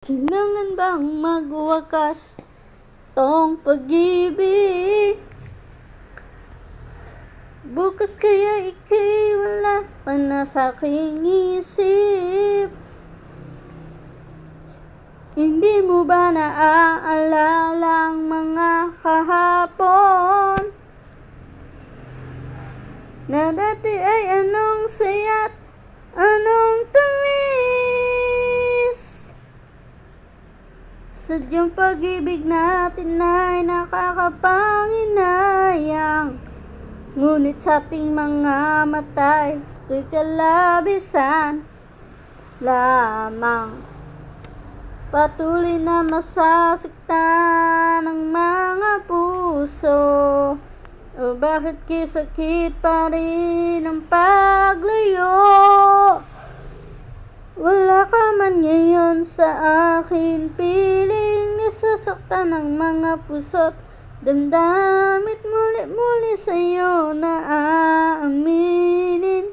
Kailangan bang magwakas tong pag-ibig? Bukas kaya ika'y wala pa na sa aking isip. Hindi mo ba naaalala ang mga kahapon? Na dati ay anong saya't anong tamis. Sadyang pag-ibig natin ay nakakapanginayang, ngunit sa ating mga mata'y ito'y kalabisan lamang. Patuloy na masasaktan ang mga puso. O bakit sakit pa rin ang paglayo? Wala ka man ngayon sa akin, piling nasasaktan ang mga puso't damdamit muli sa'yo na aaminin.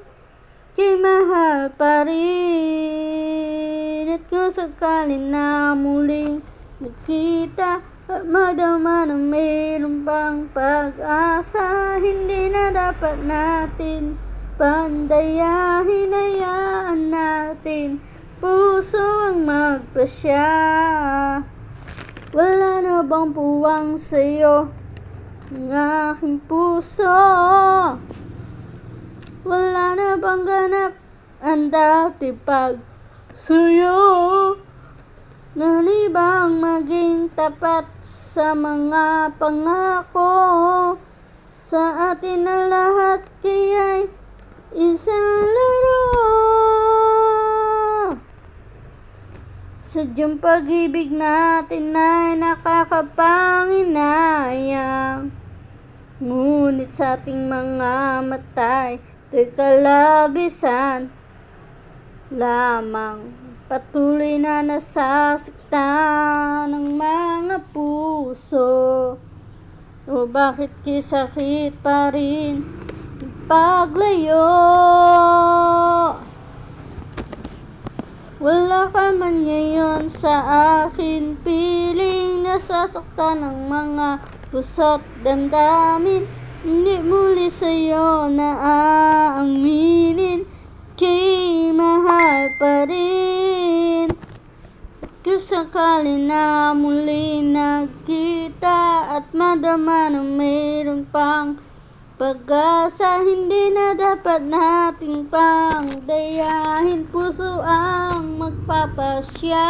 Kay mahal pa rin, at kung sakali na muling magkita at madama na mayroon pang pag-asa, hindi na dapat natin pandayahin. Hayaan natin puso ang magpasya. Wala na bang puwang sa'yo ang aking puso? Wala na bang ganap ang dati pag sa'yo? Nalibang maging tapat sa mga pangako. Sa atin na lahat kaya'y isang laro. Sadyang pag-ibig natin ay nakakapanginayang, ngunit sa ating mga mata'y ito'y kalabisan lamang. Patuloy na nasasaktan ang mga puso. O bakit sakit pa rin paglayo? Wala ka man ngayon sa akin, piling nasasaktan ang mga puso't damdamin. Hindi muli sa'yo na aaminin. Kay mahal pa rin. Kung sakali na muli nagkita at madama na mayroon pang pag-asa, hindi na dapat nating pang dayahin. Puso ang magpapasya.